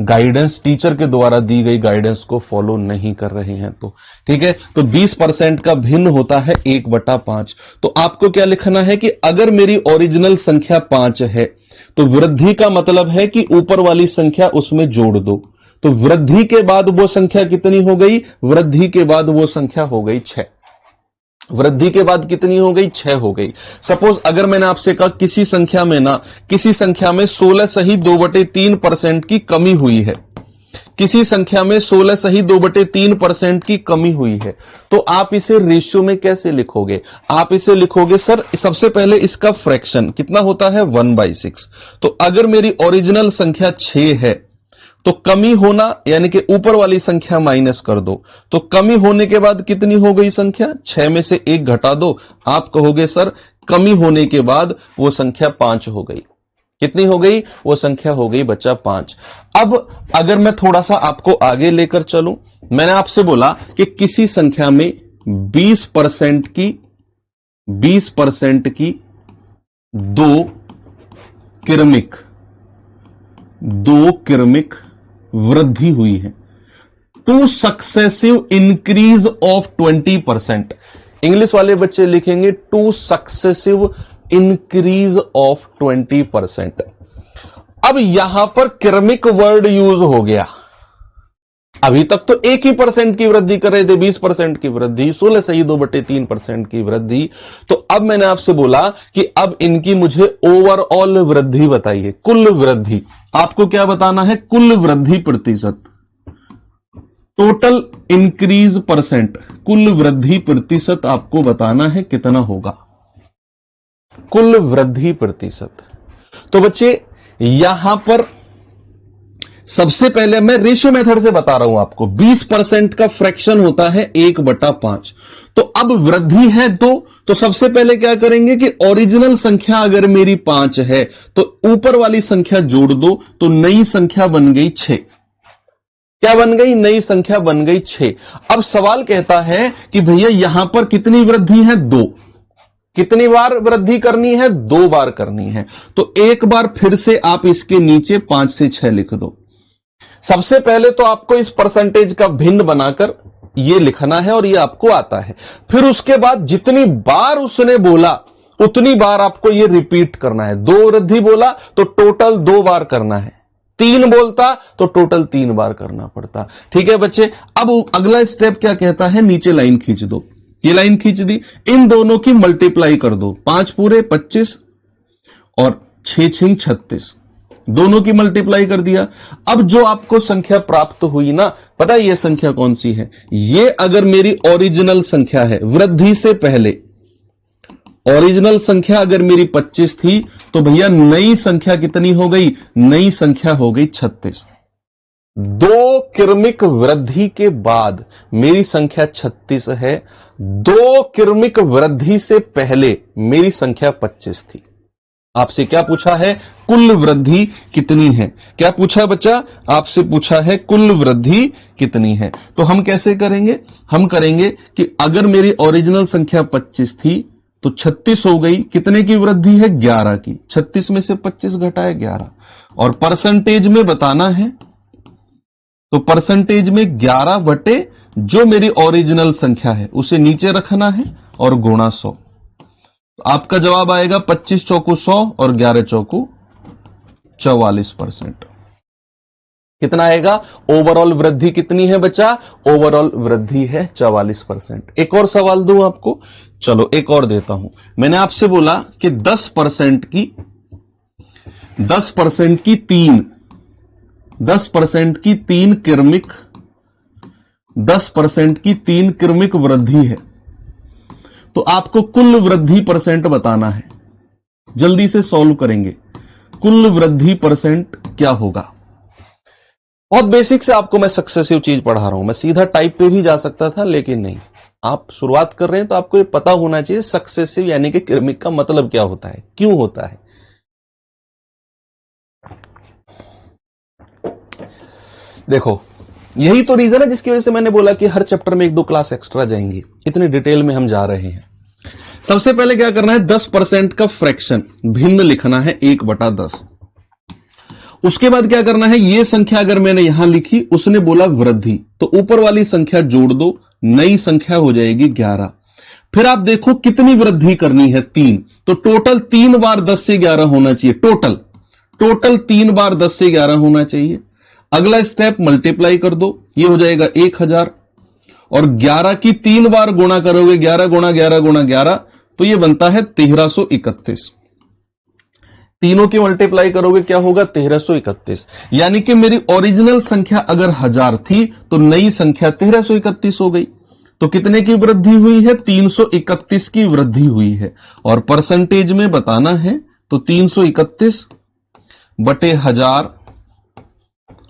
गाइडेंस, टीचर के द्वारा दी गई गाइडेंस को फॉलो नहीं कर रहे हैं तो। ठीक है, तो 20% का भिन्न होता है 1/5। तो आपको क्या लिखना है कि अगर मेरी ओरिजिनल संख्या 5 है तो वृद्धि का मतलब है कि ऊपर वाली संख्या उसमें जोड़ दो। तो वृद्धि के बाद वो संख्या कितनी हो गई? वृद्धि के बाद वो संख्या हो गई 6। वृद्धि के बाद कितनी हो गई? 6 हो गई। सपोज अगर मैंने आपसे कहा किसी संख्या में 16 सही 2/3% की कमी हुई है, किसी संख्या में 16 सही 2/3% की कमी हुई है, तो आप इसे रेशियो में कैसे लिखोगे? आप इसे लिखोगे सर, सबसे पहले इसका फ्रैक्शन कितना होता है? 1/6। तो अगर मेरी ओरिजिनल संख्या 6 है तो कमी होना यानी कि ऊपर वाली संख्या माइनस कर दो, तो कमी होने के बाद कितनी हो गई संख्या? 6 में से 1 घटा दो, आप कहोगे सर कमी होने के बाद वो संख्या 5 हो गई। कितनी हो गई? वो संख्या हो गई बच्चा 5। अब अगर मैं थोड़ा सा आपको आगे लेकर चलूं, मैंने आपसे बोला कि किसी संख्या में 20% की दो क्रमिक वृद्धि हुई है, 2 सक्सेसिव इंक्रीज ऑफ 20%। इंग्लिश वाले बच्चे लिखेंगे 2 सक्सेसिव इंक्रीज ऑफ 20%। अब यहां पर क्रमिक वर्ड यूज हो गया। अभी तक तो 1% की वृद्धि कर रहे थे, 20% की वृद्धि, 16 सही 2/3% की वृद्धि। तो अब मैंने आपसे बोला कि अब इनकी मुझे ओवरऑल वृद्धि बताइए, कुल वृद्धि। आपको क्या बताना है? कुल वृद्धि प्रतिशत, टोटल इंक्रीज परसेंट, कुल वृद्धि प्रतिशत आपको बताना है कितना होगा, कुल वृद्धि प्रतिशत। तो बच्चे यहां पर सबसे पहले मैं रेशियो मेथड से बता रहा हूं आपको, 20% का फ्रैक्शन होता है 1/5। तो अब वृद्धि है 2, तो सबसे पहले क्या करेंगे कि ओरिजिनल संख्या अगर मेरी 5 है तो ऊपर वाली संख्या जोड़ दो, तो नई संख्या बन गई 6। क्या बन गई? नई संख्या बन गई 6। अब सवाल कहता है कि भैया यहां पर कितनी वृद्धि है? 2। कितनी बार वृद्धि करनी है? 2 बार करनी है। तो एक बार फिर से आप इसके नीचे 5 से 6 लिख दो। सबसे पहले तो आपको इस परसेंटेज का भिन्न बनाकर ये लिखना है और ये आपको आता है। फिर उसके बाद जितनी बार उसने बोला उतनी बार आपको ये रिपीट करना है। 2 वृद्धि बोला तो टोटल 2 बार करना है, 3 बोलता तो टोटल 3 बार करना पड़ता। ठीक है बच्चे, अब अगला स्टेप क्या कहता है? नीचे लाइन खींच दो। ये लाइन खींच दी, इन दोनों की मल्टीप्लाई कर दो। 5 पूरे 25 और 6 6 36, दोनों की मल्टीप्लाई कर दिया। अब जो आपको संख्या प्राप्त हुई ना, पता है ये संख्या कौन सी है? ये अगर मेरी ओरिजिनल संख्या है वृद्धि से पहले, ओरिजिनल संख्या अगर मेरी 25 थी तो भैया नई संख्या कितनी हो गई? नई संख्या हो गई 36। 2 क्रमिक वृद्धि के बाद मेरी संख्या 36 है। 2 क्रमिक वृद्धि से पहले मेरी संख्या 25 थी। आपसे क्या पूछा है? कुल वृद्धि कितनी है? क्या पूछा है बच्चा? आपसे पूछा है कुल वृद्धि कितनी है। तो हम कैसे करेंगे? हम करेंगे कि अगर मेरी ओरिजिनल संख्या 25 थी तो 36 हो गई, कितने की वृद्धि है? 11 की। 36 में से 25 घटाए 11, और परसेंटेज में बताना है तो परसेंटेज में 11 बटे जो मेरी ओरिजिनल संख्या है उसे नीचे रखना है और गुणा 100। तो आपका जवाब आएगा 25 चौकू 100 और 11 चौकू 44%। कितना आएगा? ओवरऑल वृद्धि कितनी है बच्चा? ओवरऑल वृद्धि है 44%। एक और सवाल दूं आपको? चलो एक और देता हूं। मैंने आपसे बोला कि 10% की 3 क्रमिक 10% की 3 क्रमिक वृद्धि है, तो आपको कुल वृद्धि परसेंट बताना है। जल्दी से सॉल्व करेंगे। कुल वृद्धि परसेंट क्या होगा? बहुत बेसिक से आपको मैं सक्सेसिव चीज पढ़ा रहा हूं। मैं सीधा टाइप पे भी जा सकता था, लेकिन नहीं, आप शुरुआत कर रहे हैं तो आपको ये पता होना चाहिए सक्सेसिव यानी कि क्रमिक का मतलब क्या होता है, क्यों होता है। देखो, यही तो रीजन है जिसकी वजह से मैंने बोला कि हर चैप्टर में 1-2 क्लास एक्स्ट्रा जाएंगी। इतनी डिटेल में हम जा रहे हैं। सबसे पहले क्या करना है? 10% का फ्रैक्शन भिन्न लिखना है 1/10। उसके बाद क्या करना है? ये संख्या अगर मैंने यहां लिखी, उसने बोला वृद्धि, तो ऊपर वाली संख्या जोड़ दो, नई संख्या हो जाएगी 11। फिर आप देखो कितनी वृद्धि करनी है? 3। तो टोटल 3 बार 10 से 11 होना चाहिए। टोटल 3 बार 10 से 11 होना चाहिए। अगला स्टेप मल्टीप्लाई कर दो, ये हो जाएगा 1000, और 11 की 3 बार गुणा करोगे, 11 गुणा 11 गुणा 11, तो ये बनता है 1331। तीनों की मल्टीप्लाई करोगे क्या होगा? 1331। यानी कि मेरी ओरिजिनल संख्या अगर 1000 थी तो नई संख्या 1331 हो गई। तो कितने की वृद्धि हुई है? 331 की वृद्धि हुई है। और परसेंटेज में बताना है तो 331 बटे 1000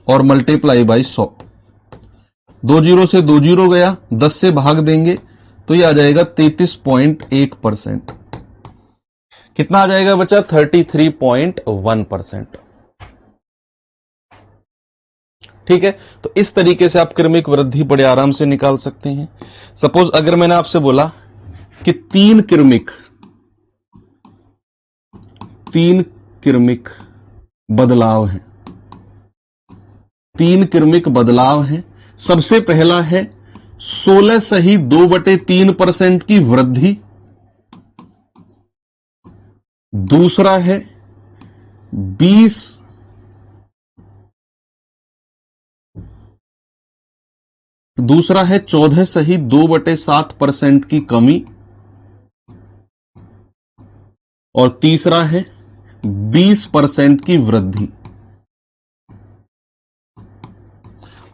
और मल्टीप्लाई बाई 100। 2 जीरो से 2 जीरो गया, 10 से भाग देंगे तो यह आ जाएगा 33.1%। कितना आ जाएगा बच्चा? 33.1%। ठीक है, तो इस तरीके से आप क्रमिक वृद्धि बड़े आराम से निकाल सकते हैं। सपोज अगर मैंने आपसे बोला कि 3 क्रमिक बदलाव हैं, 3 क्रमिक बदलाव हैं। सबसे पहला है 16 सही 2/3% की वृद्धि। दूसरा है 14 सही 2/7% की कमी। और तीसरा है 20% की वृद्धि।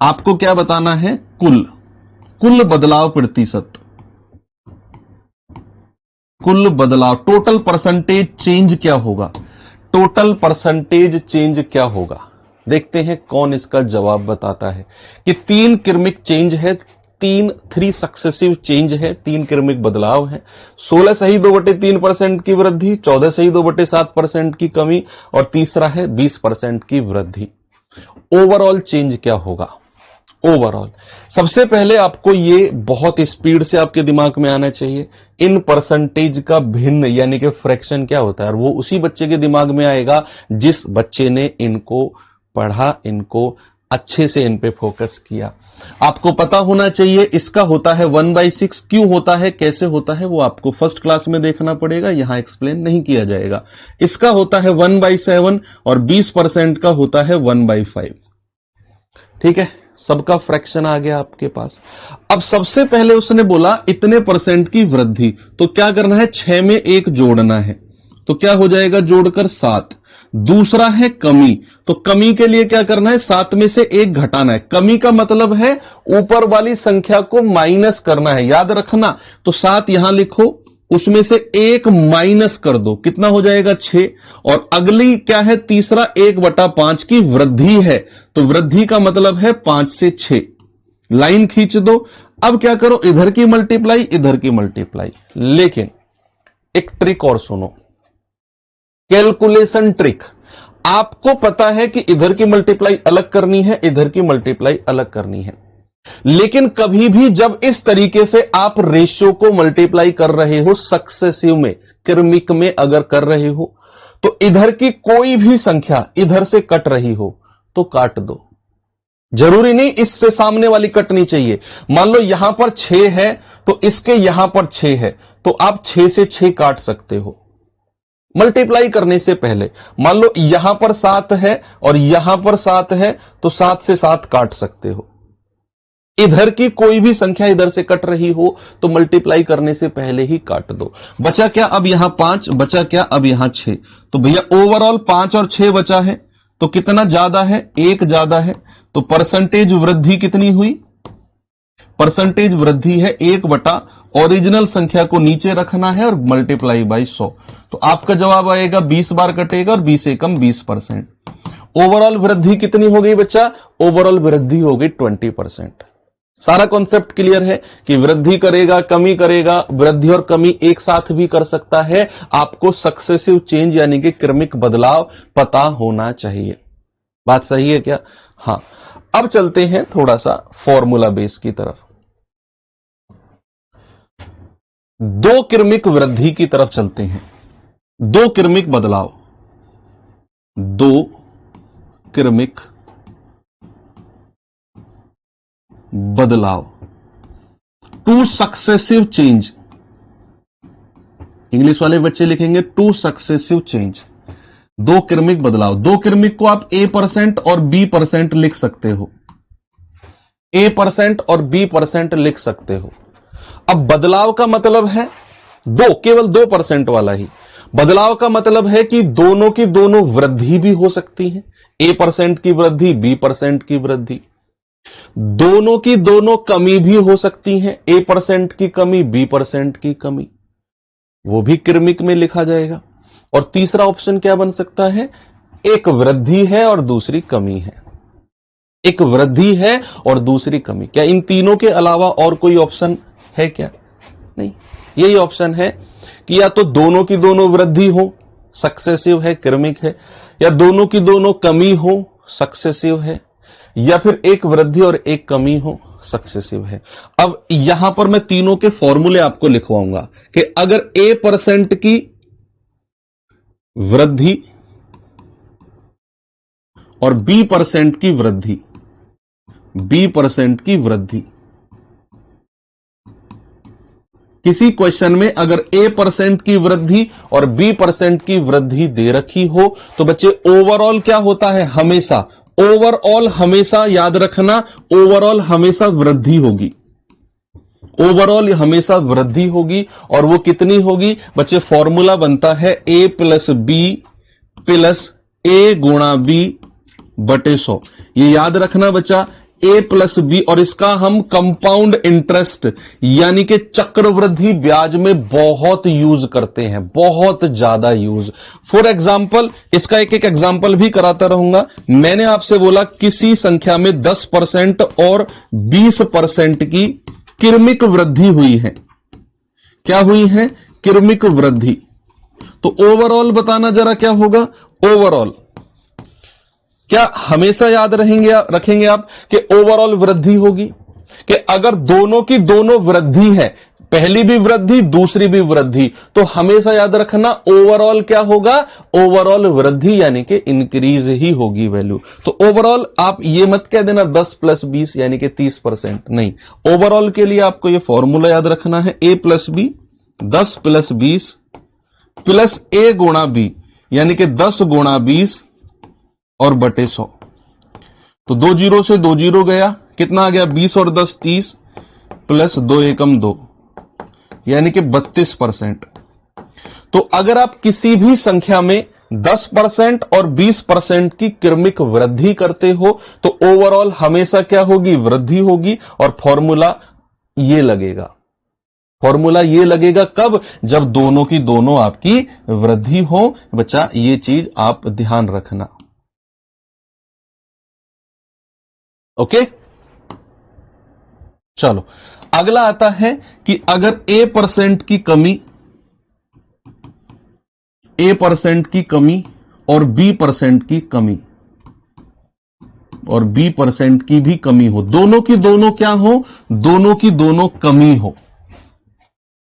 आपको क्या बताना है? कुल बदलाव प्रतिशत, कुल बदलाव, टोटल परसेंटेज चेंज क्या होगा? टोटल परसेंटेज चेंज क्या होगा? देखते हैं कौन इसका जवाब बताता है। कि 3 क्रमिक चेंज है, 3 सक्सेसिव चेंज है, 3 क्रमिक बदलाव है। 16 सही 2/3% की वृद्धि, 14 सही 2/7% की कमी, और तीसरा है 20% की वृद्धि। ओवरऑल चेंज क्या होगा? ओवरऑल। सबसे पहले आपको ये बहुत स्पीड से आपके दिमाग में आना चाहिए, इन परसेंटेज का भिन्न यानी कि फ्रैक्शन क्या होता है, और वो उसी बच्चे के दिमाग में आएगा जिस बच्चे ने इनको पढ़ा, इनको अच्छे से इन पे फोकस किया। आपको पता होना चाहिए इसका होता है 1/6, क्यों होता है, कैसे होता है, वो आपको फर्स्ट क्लास में देखना पड़ेगा, यहां एक्सप्लेन नहीं किया जाएगा। इसका होता है 1/7 और 20% का होता है 1/5। ठीक है, सबका फ्रैक्शन आ गया आपके पास। अब सबसे पहले उसने बोला इतने परसेंट की वृद्धि, तो क्या करना है, 6 में 1 जोड़ना है, तो क्या हो जाएगा जोड़कर 7। दूसरा है कमी, तो कमी के लिए क्या करना है, 7 में से 1 घटाना है। कमी का मतलब है ऊपर वाली संख्या को माइनस करना है, याद रखना। तो 7 यहां लिखो, उसमें से 1 माइनस कर दो, कितना हो जाएगा 6। और अगली क्या है, तीसरा 1/5 की वृद्धि है, तो वृद्धि का मतलब है 5 से 6। लाइन खींच दो। अब क्या करो, इधर की मल्टीप्लाई, इधर की मल्टीप्लाई। लेकिन एक ट्रिक और सुनो, कैलकुलेशन ट्रिक। आपको पता है कि इधर की मल्टीप्लाई अलग करनी है, इधर की मल्टीप्लाई अलग करनी है, लेकिन कभी भी जब इस तरीके से आप रेशियो को मल्टीप्लाई कर रहे हो सक्सेसिव में, क्रमिक में अगर कर रहे हो, तो इधर की कोई भी संख्या इधर से कट रही हो तो काट दो। जरूरी नहीं इससे सामने वाली कटनी चाहिए। मान लो यहां पर 6 है तो इसके यहां पर 6 है, तो आप 6 से 6 काट सकते हो मल्टीप्लाई करने से पहले। मान लो यहां पर 7 है और यहां पर 7 है, तो 7 से 7 काट सकते हो। इधर की कोई भी संख्या इधर से कट रही हो तो मल्टीप्लाई करने से पहले ही काट दो। बचा क्या, अब यहां 5, बचा क्या, अब यहां 6। तो भैया ओवरऑल 5 और 6 बचा है, तो कितना ज्यादा है, 1 ज्यादा है। तो परसेंटेज वृद्धि कितनी हुई, परसेंटेज वृद्धि है 1 ओरिजिनल संख्या को नीचे रखना है और मल्टीप्लाई बाई 100। तो आपका जवाब आएगा 20 बार कटेगा और 20 एकम 20%। ओवरऑल वृद्धि कितनी हो गई बच्चा, ओवरऑल वृद्धि हो गई 20%। सारा कॉन्सेप्ट क्लियर है कि वृद्धि करेगा, कमी करेगा, वृद्धि और कमी एक साथ भी कर सकता है। आपको सक्सेसिव चेंज यानी कि क्रमिक बदलाव पता होना चाहिए। बात सही है क्या? हां। अब चलते हैं थोड़ा सा फॉर्मूला बेस की तरफ, दो क्रमिक वृद्धि की तरफ चलते हैं। दो क्रमिक बदलाव, दो क्रमिक बदलाव, टू सक्सेसिव चेंज। इंग्लिश वाले बच्चे लिखेंगे टू सक्सेसिव चेंज। दो क्रमिक बदलाव, दो क्रमिक को आप A% और B% लिख सकते हो, A% और B% लिख सकते हो। अब बदलाव का मतलब है दो, केवल 2% वाला ही। बदलाव का मतलब है कि दोनों की दोनों वृद्धि भी हो सकती है, A% की वृद्धि, B% की वृद्धि। दोनों की दोनों कमी भी हो सकती है, A% की कमी, B% की कमी, वो भी क्रमिक में लिखा जाएगा। और तीसरा ऑप्शन क्या बन सकता है, एक वृद्धि है और दूसरी कमी है, एक वृद्धि है और दूसरी कमी। क्या इन तीनों के अलावा और कोई ऑप्शन है क्या? नहीं, यही ऑप्शन है कि या तो दोनों की दोनों वृद्धि हो, सक्सेसिव है, क्रमिक है, या दोनों की दोनों कमी हो, सक्सेसिव है, या फिर एक वृद्धि और एक कमी हो, सक्सेसिव है। अब यहां पर मैं तीनों के फॉर्मूले आपको लिखवाऊंगा कि अगर A% की वृद्धि और B% की वृद्धि, B% की वृद्धि, किसी क्वेश्चन में अगर A% की वृद्धि और B% की वृद्धि दे रखी हो तो बच्चे ओवरऑल क्या होता है, हमेशा ओवरऑल, हमेशा याद रखना, ओवरऑल हमेशा वृद्धि होगी, ओवरऑल हमेशा वृद्धि होगी। और वो कितनी होगी बच्चे, फॉर्मूला बनता है A plus B plus A गुणा B बटे 100। ये याद रखना बच्चा, A प्लस B, और इसका हम कंपाउंड इंटरेस्ट यानी कि चक्रवृद्धि ब्याज में बहुत यूज करते हैं, बहुत ज्यादा यूज। फॉर एग्जाम्पल, इसका एक एक एग्जाम्पल भी कराता रहूंगा। मैंने आपसे बोला किसी संख्या में 10% और 20% की क्रमिक वृद्धि हुई है। क्या हुई है? क्रमिक वृद्धि। तो ओवरऑल बताना जरा क्या होगा, ओवरऑल क्या हमेशा याद रखेंगे आप कि ओवरऑल वृद्धि होगी, कि अगर दोनों की दोनों वृद्धि है, पहली भी वृद्धि दूसरी भी वृद्धि, तो हमेशा याद रखना ओवरऑल क्या होगा, ओवरऑल वृद्धि यानी कि इंक्रीज ही होगी वैल्यू। तो ओवरऑल आप ये मत कह देना 10 + 20 यानी कि 30%, नहीं, ओवरऑल के लिए आपको ये फॉर्मूला याद रखना है, a + b 10 + 20 प्लस a गुणा b यानी कि 10 गुणा 20 और बटे 100। तो 2 जीरो से 2 जीरो गया, कितना आ गया, 20 और 10 30 प्लस 2 एकम 2 यानी कि 32%। तो अगर आप किसी भी संख्या में 10% और 20% की क्रमिक वृद्धि करते हो तो ओवरऑल हमेशा क्या होगी, वृद्धि होगी। और फॉर्मूला ये लगेगा, फॉर्मूला ये लगेगा कब, जब दोनों की दोनों आपकी वृद्धि हो। बच्चा ये चीज आप ध्यान रखना, ओके। चलो अगला आता है कि अगर a% की कमी, a% की कमी और b% की कमी और b% की भी कमी हो, दोनों की दोनों क्या हो, दोनों की दोनों कमी हो,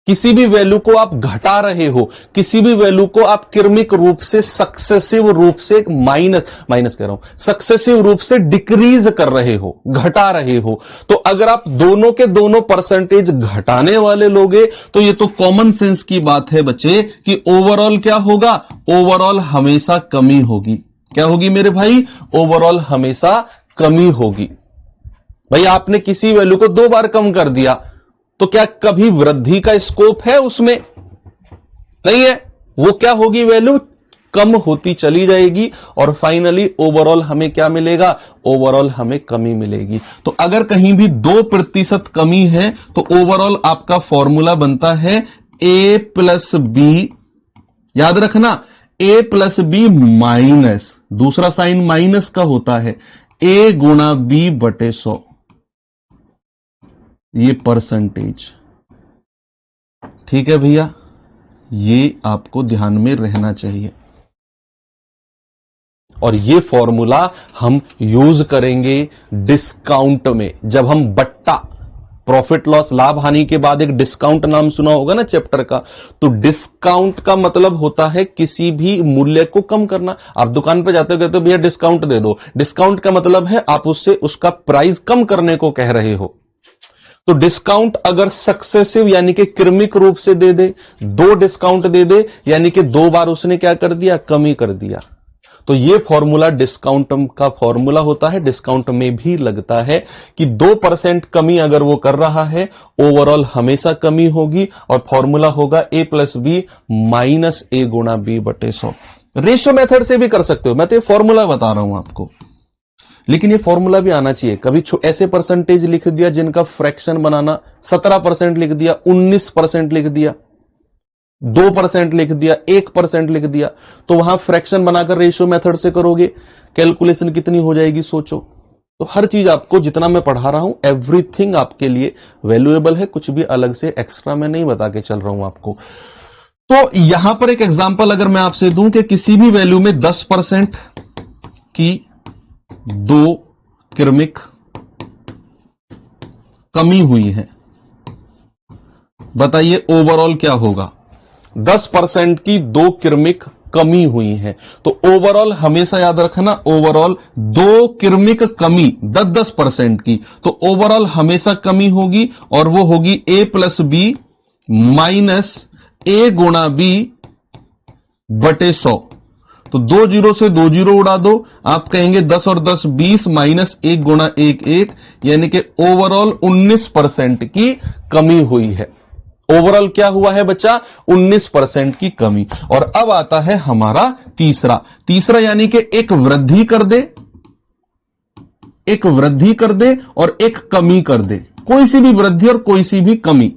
किसी भी वैल्यू को आप घटा रहे हो, किसी भी वैल्यू को आप क्रमिक रूप से सक्सेसिव रूप से माइनस कह रहा हूं, सक्सेसिव रूप से डिक्रीज कर रहे हो, घटा रहे हो, तो अगर आप दोनों के दोनों परसेंटेज घटाने वाले लोगे तो ये तो कॉमन सेंस की बात है बच्चे कि ओवरऑल क्या होगा, ओवरऑल हमेशा कमी होगी। क्या होगी मेरे भाई, ओवरऑल हमेशा कमी होगी। भाई आपने किसी वैल्यू को 2 बार कम कर दिया तो क्या कभी वृद्धि का स्कोप है उसमें, नहीं है, वो क्या होगी, वैल्यू कम होती चली जाएगी और फाइनली ओवरऑल हमें क्या मिलेगा, ओवरऑल हमें कमी मिलेगी। तो अगर कहीं भी 2% कमी है तो ओवरऑल आपका फॉर्मूला बनता है a + b, याद रखना a + b माइनस, दूसरा साइन माइनस का होता है, a गुणा b बटे 100, ये परसेंटेज। ठीक है भैया, ये आपको ध्यान में रहना चाहिए और ये फॉर्मूला हम यूज करेंगे डिस्काउंट में, जब हम बट्टा प्रॉफिट लॉस लाभ हानि के बाद एक डिस्काउंट नाम सुना होगा ना चैप्टर का, तो डिस्काउंट का मतलब होता है किसी भी मूल्य को कम करना। आप दुकान पर जाते हो कहते हो भैया डिस्काउंट दे दो, डिस्काउंट का मतलब है आप उससे उसका प्राइस कम करने को कह रहे हो। तो डिस्काउंट अगर सक्सेसिव यानी कि क्रमिक रूप से दे दे, 2 डिस्काउंट दे दे यानी कि 2 बार उसने क्या कर दिया, कमी कर दिया, तो ये फॉर्मूला डिस्काउंट का फॉर्मूला होता है। डिस्काउंट में भी लगता है कि 2% कमी अगर वो कर रहा है ओवरऑल हमेशा कमी होगी और फॉर्मूला होगा a + b माइनस a गुणा b बटे 100। रेशियो मेथड से भी कर सकते हो, मैं तो ये फॉर्मूला बता रहा हूं आपको, लेकिन ये फॉर्मूला भी आना चाहिए। कभी ऐसे परसेंटेज लिख दिया जिनका फ्रैक्शन बनाना, 17% लिख दिया, 19% लिख दिया, 2% लिख दिया, 1% लिख दिया, तो वहां फ्रैक्शन बनाकर रेशियो मेथड से करोगे, कैलकुलेशन कितनी हो जाएगी सोचो। तो हर चीज आपको जितना मैं पढ़ा रहा हूं एवरीथिंग आपके लिए वैल्यूएबल है, कुछ भी अलग से एक्स्ट्रा मैं नहीं बता के चल रहा हूं आपको। तो यहां पर एक एग्जांपल अगर मैं आपसे दूं कि किसी भी वैल्यू में 10% की 2 क्रमिक कमी हुई है, बताइए ओवरऑल क्या होगा। 10% की 2 क्रमिक कमी हुई है तो ओवरऑल हमेशा याद रखना, ओवरऑल 2 क्रमिक कमी 10% की, तो ओवरऑल हमेशा कमी होगी और वो होगी a + b माइनस a गुणा b बटे 100। तो 2 जीरो से 2 जीरो उड़ा दो, आप कहेंगे 10 और 10 20 माइनस 1 गुणा 1 1 यानी कि ओवरऑल 19% की कमी हुई है। ओवरऑल क्या हुआ है बच्चा, 19% की कमी। और अब आता है हमारा तीसरा यानी कि एक वृद्धि कर दे, एक वृद्धि कर दे और एक कमी कर दे, कोई सी भी वृद्धि और कोई सी भी कमी,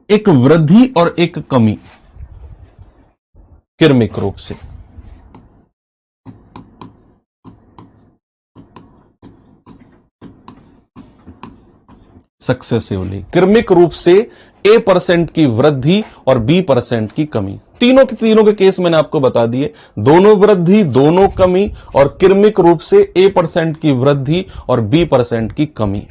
एक वृद्धि और एक कमी क्रमिक रूप से। सक्सेसिवली क्रमिक रूप से a% की वृद्धि और b% की कमी। तीनों के केस मैंने आपको बता दिए, दोनों वृद्धि, दोनों कमी और क्रमिक रूप से A% की वृद्धि और B% की कमी।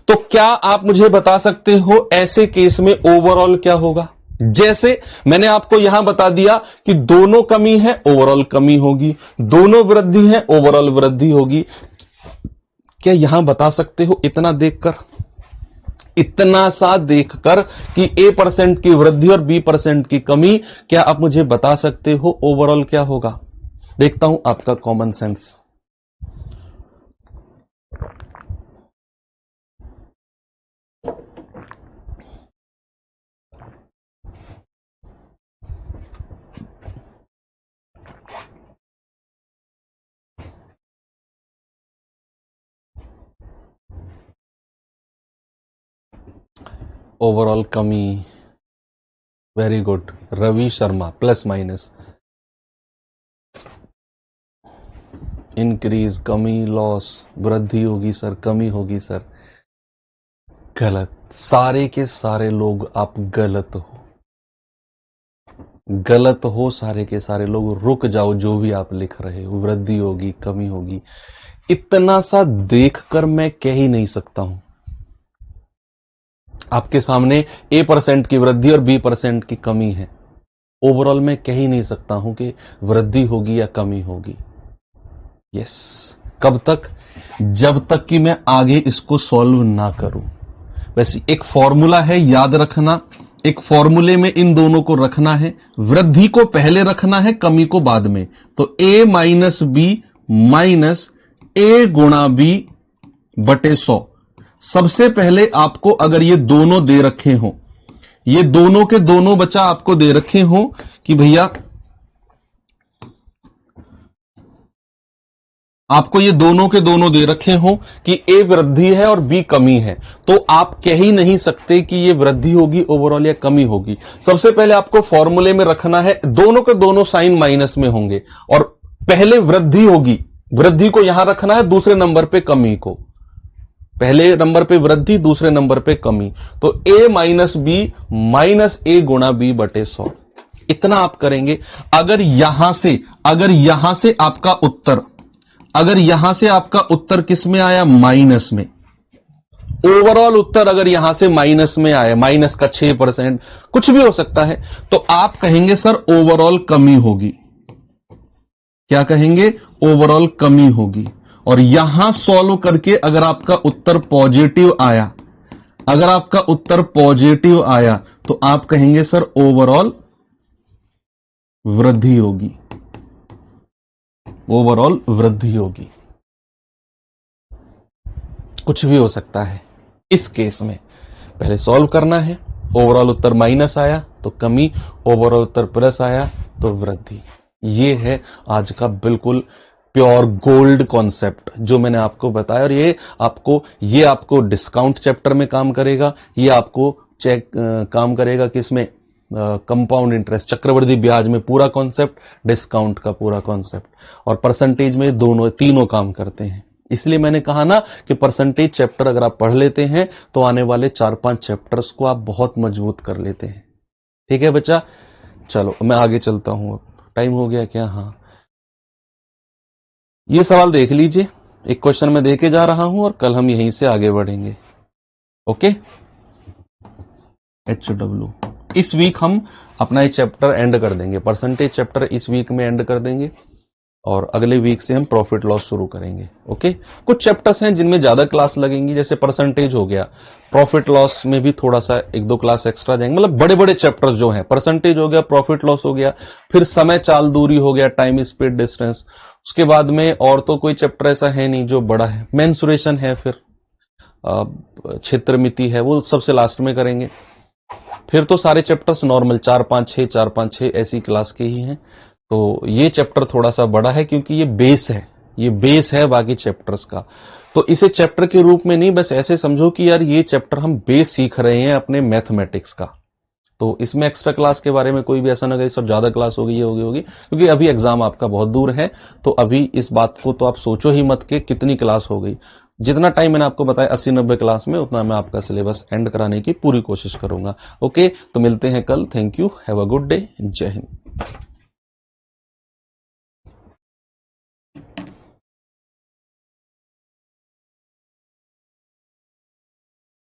तो क्या आप मुझे बता सकते हो ऐसे केस में ओवरऑल क्या होगा? जैसे मैंने आपको यहां बता दिया कि दोनों कमी है, ओवरऑल कमी होगी, दोनों वृद्धि है, ओवरऑल वृद्धि होगी। क्या यहां बता सकते हो इतना देखकर, इतना सा देखकर कि A% की वृद्धि और B% की कमी, क्या आप मुझे बता सकते हो ओवरऑल क्या होगा? देखता हूं आपका कॉमन सेंस। ओवरऑल कमी, very good, Ravi Sharma, plus minus, increase, कमी, लॉस, वृद्धि होगी सर, कमी होगी सर। गलत, सारे के सारे लोग आप गलत हो, गलत हो सारे के सारे लोग। रुक जाओ, जो भी आप लिख रहे हो, वृद्धि होगी, कमी होगी, इतना सा देखकर मैं कह ही नहीं सकता हूं। आपके सामने A% की वृद्धि और B% की कमी है, ओवरऑल मैं कह ही नहीं सकता हूं कि वृद्धि होगी या कमी होगी। यस, कब तक? जब तक कि मैं आगे इसको सॉल्व ना करूं। वैसे एक फॉर्मूला है, याद रखना, एक फॉर्मूले में इन दोनों को रखना है, वृद्धि को पहले रखना है, कमी को बाद में। तो A minus B minus A गुणा B बटे 100। सबसे पहले आपको अगर ये दोनों दे रखे हों, ये दोनों के दोनों बचा आपको दे रखे हों कि भैया आपको ये दोनों के दोनों दे रखे हों कि A वृद्धि है और B कमी है, तो आप कह ही नहीं सकते कि ये वृद्धि होगी ओवरऑल या कमी होगी। सबसे पहले आपको फॉर्मूले में रखना है, दोनों के दोनों साइन माइनस में होंगे और पहले वृद्धि होगी, वृद्धि को यहां रखना है, दूसरे नंबर पे कमी को, पहले नंबर पे वृद्धि, दूसरे नंबर पे कमी। तो A minus B minus A गुणा B बटे 100, इतना आप करेंगे। अगर यहां से आपका उत्तर, अगर यहां से आपका उत्तर किस में आया? माइनस में। ओवरऑल उत्तर अगर यहां से माइनस में आया, माइनस का 6%, कुछ भी हो सकता है, तो आप कहेंगे सर ओवरऑल कमी होगी। क्या कहेंगे? ओवरऑल कमी होगी। और यहां सॉल्व करके अगर आपका उत्तर पॉजिटिव आया, अगर आपका उत्तर पॉजिटिव आया, तो आप कहेंगे सर ओवरऑल वृद्धि होगी, ओवरऑल वृद्धि होगी। कुछ भी हो सकता है। इस केस में पहले सॉल्व करना है, ओवरऑल उत्तर माइनस आया तो कमी, ओवरऑल उत्तर प्लस आया तो वृद्धि। ये है आज का बिल्कुल प्योर गोल्ड कॉन्सेप्ट जो मैंने आपको बताया, और ये आपको डिस्काउंट चैप्टर में काम करेगा, ये आपको काम करेगा किसमें? कंपाउंड इंटरेस्ट, चक्रवृद्धि ब्याज में पूरा कॉन्सेप्ट, डिस्काउंट का पूरा कॉन्सेप्ट, और परसेंटेज में तीनों काम करते हैं। इसलिए मैंने कहा ना कि परसेंटेज चैप्टर अगर आप पढ़ लेते हैं तो आने वाले 4-5 चैप्टर्स को आप बहुत मजबूत कर लेते हैं। ठीक है बच्चा, चलो मैं आगे चलता हूं। अब टाइम हो गया क्या? हाँ, ये सवाल देख लीजिए, एक क्वेश्चन मैं देके जा रहा हूं और कल हम यहीं से आगे बढ़ेंगे। ओके, HW, इस वीक हम अपना ये चैप्टर एंड कर देंगे, परसेंटेज चैप्टर इस वीक में एंड कर देंगे और अगले वीक से हम प्रॉफिट लॉस शुरू करेंगे। ओके, कुछ चैप्टर्स हैं जिनमें ज्यादा क्लास लगेंगी, जैसे परसेंटेज हो गया, प्रॉफिट लॉस में भी थोड़ा सा 1-2 क्लास एक्स्ट्रा जाएंगे। मतलब बड़े बड़े चैप्टर्स जो हैं, परसेंटेज हो गया, प्रॉफिट लॉस हो गया, फिर समय चाल दूरी हो गया, टाइम स्पीड डिस्टेंस, उसके बाद में और तो कोई चैप्टर ऐसा है नहीं जो बड़ा है। मेंसुरेशन है, फिर क्षेत्र मिति है, वो सबसे लास्ट में करेंगे। फिर तो सारे चैप्टर्स नॉर्मल 4-5-6 ऐसी क्लास के ही हैं। तो ये चैप्टर थोड़ा सा बड़ा है क्योंकि ये बेस है बाकी चैप्टर्स का। तो इसे चैप्टर के रूप में नहीं, बस ऐसे समझो कि यार ये चैप्टर हम बेस सीख रहे हैं अपने मैथमेटिक्स का। तो इसमें एक्स्ट्रा क्लास के बारे में कोई भी ऐसा ना कहे सब ज्यादा क्लास होगी, ये होगी, क्योंकि अभी एग्जाम आपका बहुत दूर है। तो अभी इस बात को तो आप सोचो ही मत कि कितनी क्लास हो गई। जितना टाइम मैंने आपको बताया 80-90 क्लास में, उतना मैं आपका सिलेबस एंड कराने की पूरी कोशिश करूंगा। ओके, तो मिलते हैं कल। Thank you, have a good day, जय हिंद। हैं।